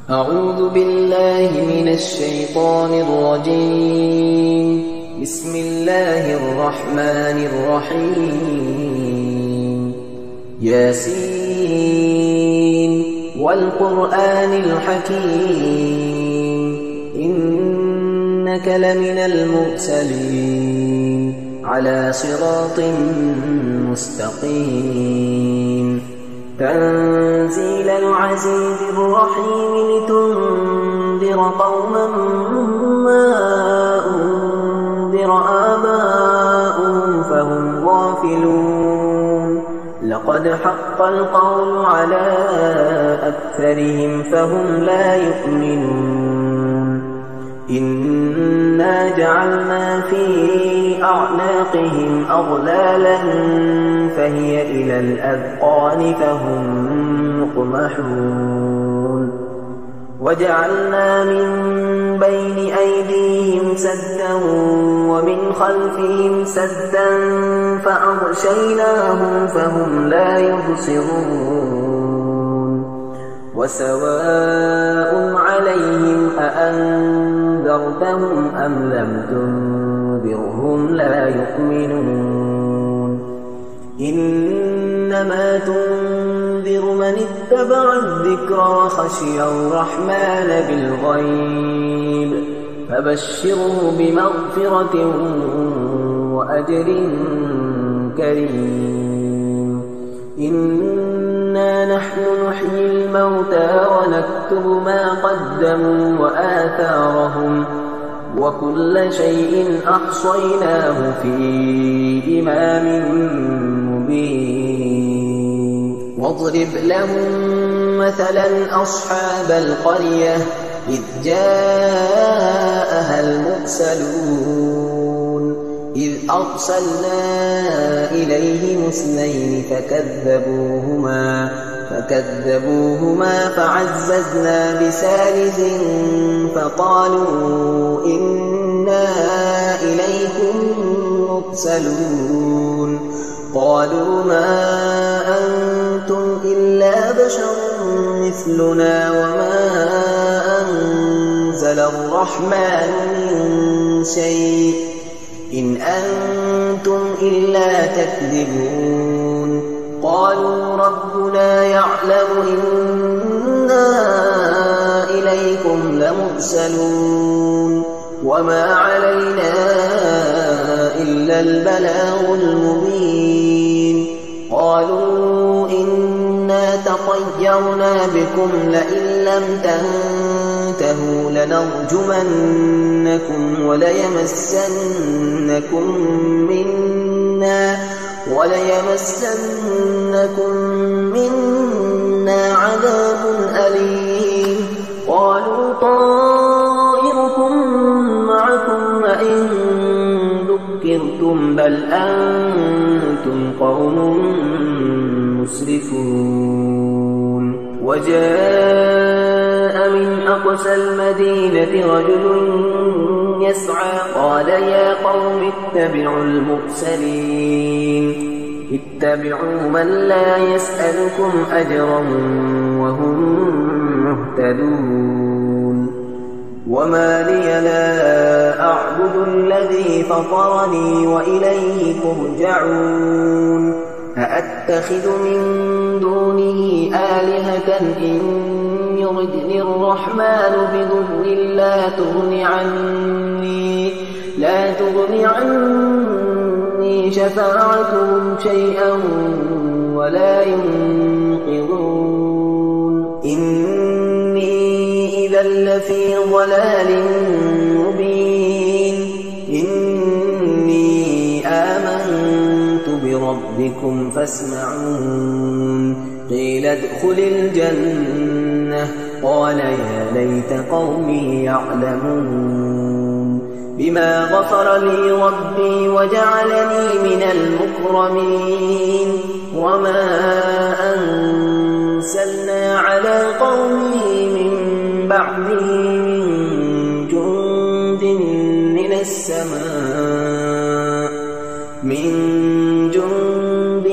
أعوذ بالله من الشيطان الرجيم. بسم الله الرحمن الرحيم. ياسين والقرآن الحكيم إنك لمن المرسلين على صراط مستقيم. تنزيل العزيز الرحيم لتنذر قوما ما أنذر آباؤهم فهم غافلون. لقد حق القول على أكثرهم فهم لا يؤمنون. إنا جعلنا في أعناقهم أغلالا فهي إلى الأذقان فهم مقمحون. وجعلنا من بين أيديهم سدا ومن خلفهم سدا فأغشيناهم فهم لا يبصرون. وسواء عليهم أأنذرتهم أم لم تنذرهم لا يؤمنون. إنما تنذر من اتبع الذكر وخشي الرحمن بالغيب فبشره بمغفرة وأجر كريم. إنا نحن نحيي الموتى ونكتب ما قدموا وآثارهم وكل شيء أحصيناه في إمام مبين. واضرب لهم مثلا أصحاب القرية إذ جاءها المرسلون إذ أرسلنا إليهم اثنين فكذبوهما فعززنا بثالث فقالوا إنا إليكم مرسلون. قالوا ما أنتم إلا بشر مثلنا وما أنزل الرحمن من شيء إن أنتم إلا تكذبون. قالوا ربنا يعلم إنا إليكم لمرسلون وما علينا إلا البلاغ المبين. قالوا إنا تطيرنا بكم لئن لم تنتهوا لنرجمنكم وليمسنكم منا عذاب أليم. قالوا طائركم معكم وإن ذكرتم بل أنتم قوم مسرفون. وجاء من أقصى المدينة رجل يسعى قال يا قوم اتبعوا المرسلين اتبعوا من لا يسألكم أجرا وهم مهتدون. وما لي لا أعبد الذي فطرني وإليه ترجعون. أأتخذ من دونه آلهة إن يردني الرحمن بضر لا تغني عني شفاعتهم شيئا ولا ينقذون. إني إذا لفي ضلال مبين. إني آمنت بربكم فاسمعون. قيل ادخل الجنة قال يا ليت قومي يعلمون. بما غفر لي ربي وجعلني من المكرمين. وما أنزلنا على قومه من بعده من جند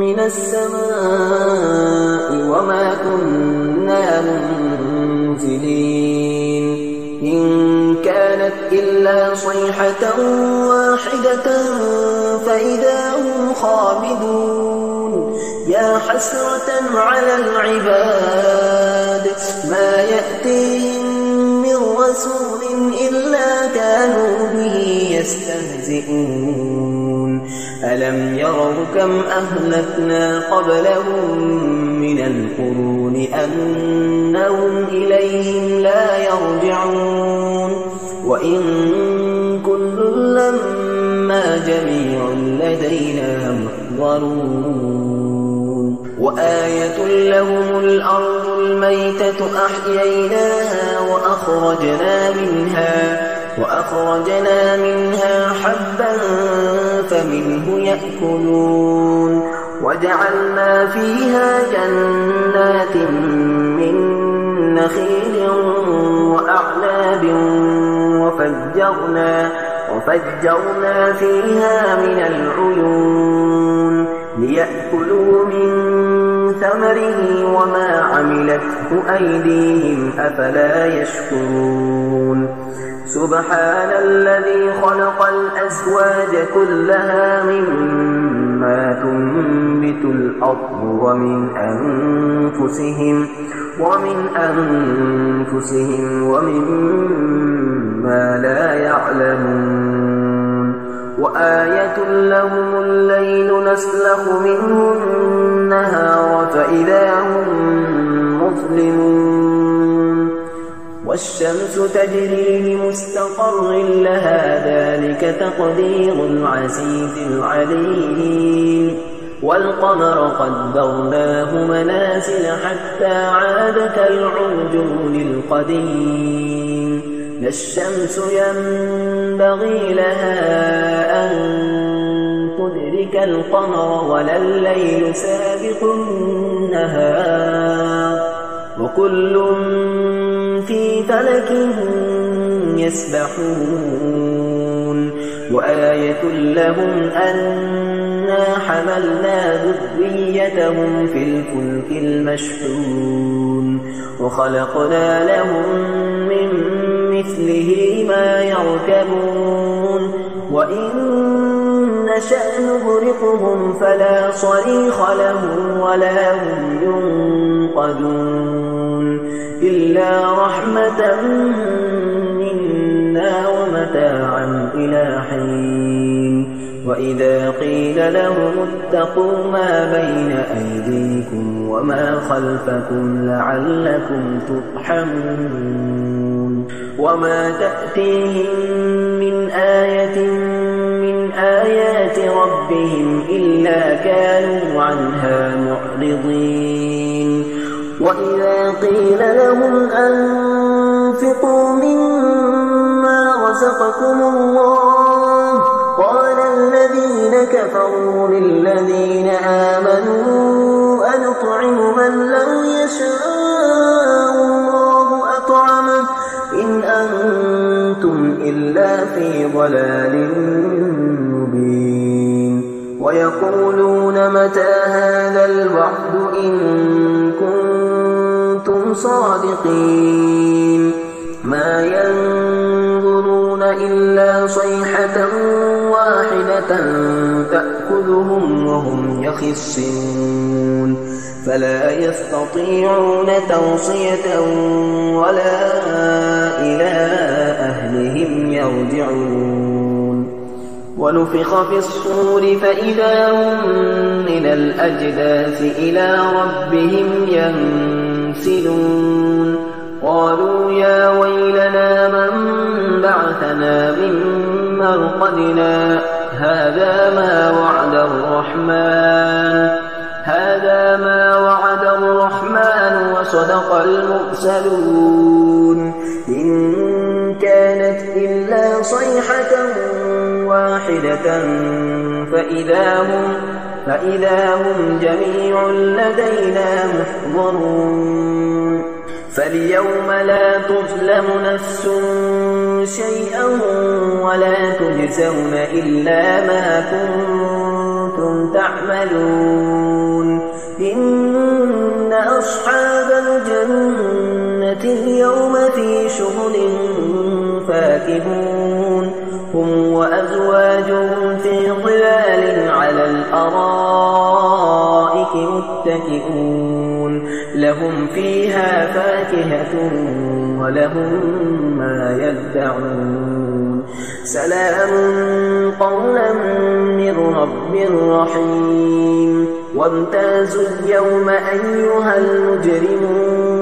من السماء وما كنا منزلين. منزلين إن كانت إلا صيحة واحدة فإذا هم خامدون يا حسرة على العباد ما يأتيهم من رسول إلا كانوا به يستهزئون ألم يروا كم أهلكنا قبلهم من القرون أنهم إليهم لا يرجعون وإن كل لما جميع لدينا محضرون وآية لهم الأرض الميتة أحييناها وأخرجنا منها حبا فمنه يأكلون وجعلنا فيها جنات من نخيل وأعناب وفجرنا فيها من العيون ليأكلوا من ثمره وما عملته أيديهم أفلا يشكرون سبحان الذي خلق الأزواج كلها مما تنبت الأرض ومن أنفسهم ومما لا يعلمون وآية لهم الليل نسلخ منه النهار فإذا هم مظلمون والشمس تجري لمستقر لها ذلك تقدير العزيز العليم والقمر قدرناه منازل حتى عاد كالعرجون القديم لا الشمس ينبغي لها أن تدرك القمر ولا الليل سابق النهار وكل في فلك يسبحون وآية لهم أنا حملنا ذريتهم في الفلك المشحون وخلقنا لهم من مثله ما يركبون وإن نشأ نغرقهم فلا صريخ لهم ولا هم ينقذون إلا رحمة منا ومتاعا إلى حين وإذا قيل لهم اتقوا ما بين أيديكم وما خلفكم لعلكم ترحمون وما تأتيهم من آية من آيات ربهم إلا كانوا عنها معرضين وإذا قيل لهم أنفقوا مما رزقكم الله قال الذين كفروا للذين آمنوا أنطعم من لو يشاء الله أطعمه إن أنتم إلا في ضلال مبين ويقولون متى هذا الوعد إن كنتم صادقين ما ينظرون إلا صيحة واحدة تأخذهم وهم يخصمون فلا يستطيعون توصية ولا إلى أهلهم يرجعون ونفخ في الصور فإذا هم من الأجداث إلى ربهم ينسلون قالوا يا ويلنا من بعثنا من مرقدنا هذا ما وعد الرحمن وصدق المرسلون إن كانت إلا صيحة واحدة فإذا هم جميع لدينا محضرون فاليوم لا تظلم نفس شيئا ولا تجزون إلا ما كنتم تعملون إن أصحاب الجنة اليوم في شغل فاكهون هم وأزواجهم في ظلال على الأرائك متكئون لهم فيها فاكهة ولهم ما يدعون سلام قولا من رب رحيم وامتازوا اليوم أيها المجرمون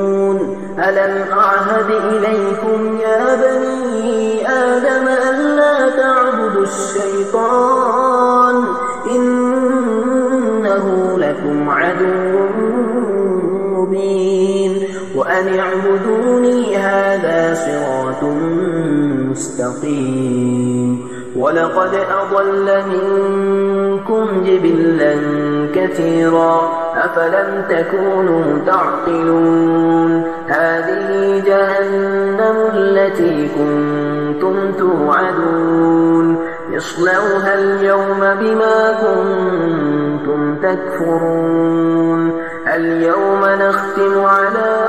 ألم أعهد إليكم يا بني آدم ألا تعبدوا الشيطان إنه لكم عدو مبين وأن اعبدوني هذا صراط مستقيم ولقد أضل منكم جبلا كثيرا أفلم تكونوا تعقلون هذه جهنم التي كنتم توعدون اصلوها اليوم بما كنتم تكفرون اليوم نختم على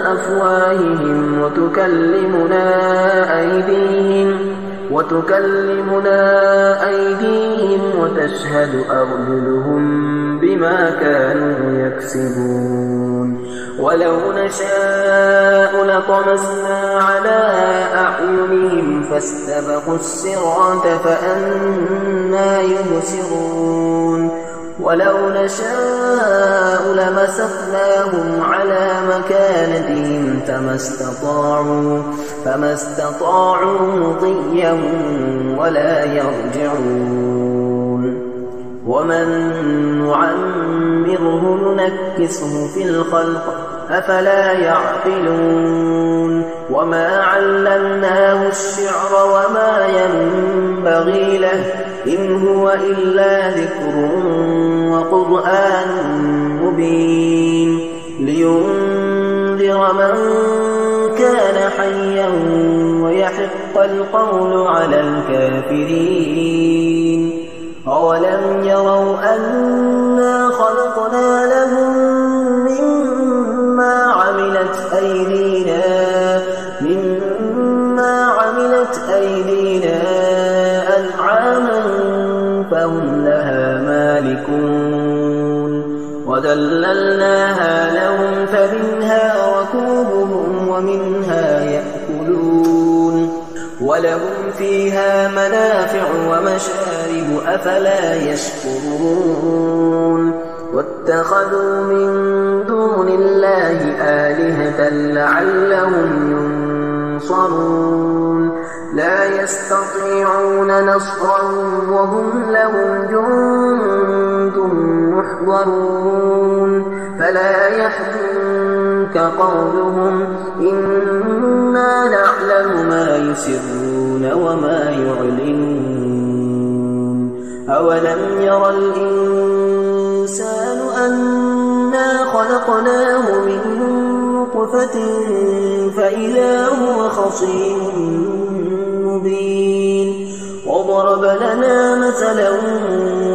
أفواههم وتكلمنا أيديهم وتشهد أرجلهم بما كانوا يكسبون ولو نشاء لطمسنا على أعينهم فاستبقوا الصراط فأنى يبصرون ولو نشاء لمسخناهم على مكانتهم فما استطاعوا مضيا ولا يرجعون ومن نعمره ننكسه في الخلق أفلا يعقلون وما علمناه الشعر وما ينبغي له إن هو إلا ذكر وقرآن مبين لينذر من كان حيا ويحق القول على الكافرين أولم يروا أنا خلقنا لهم مما عملت أيدينا أنعاما فهم لها مالكون وذللناها لهم فمنها ركوبهم ومنها يأكلون ولهم فيها منافع ومشارب أفلا يشكرون واتخذوا من دون الله آلهة لعلهم ينصرون لا يستطيعون نصرهم وهم لهم جند محضرون فلا يحزنك قولهم إنا نعلم ما يسرون وما يعلنون أولم ير الإنسان أنا خلقناه من نطفة فإذا هو خصيم مبين وضرب لنا مثلا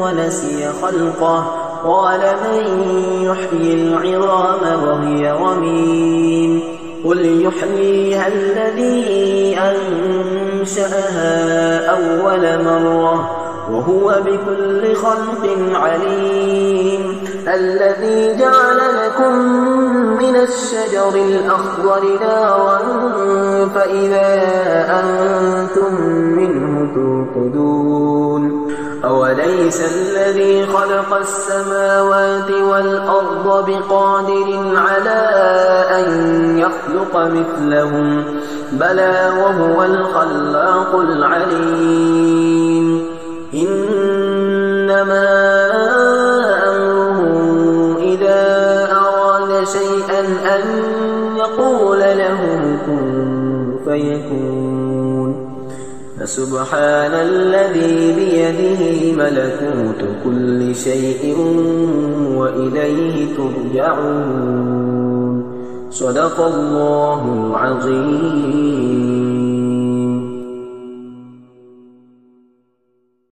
ونسي خلقه قال من يحيي العظام وهي رميم قل يحييها الذي أنشأها أول مرة وهو بكل خلق عليم الذي جعل لكم من الشجر الأخضر نارا فإذا أنتم منه توقدون أوليس الذي خلق السماوات والأرض بقادر على أن يخلق مثلهم بلى وهو الخلاق العليم إنما أمره إذا أراد شيئا أن يقول له كن فيكون فسبحان الذي بيده ملكوت كل شيء وإليه ترجعون صدق الله العظيم.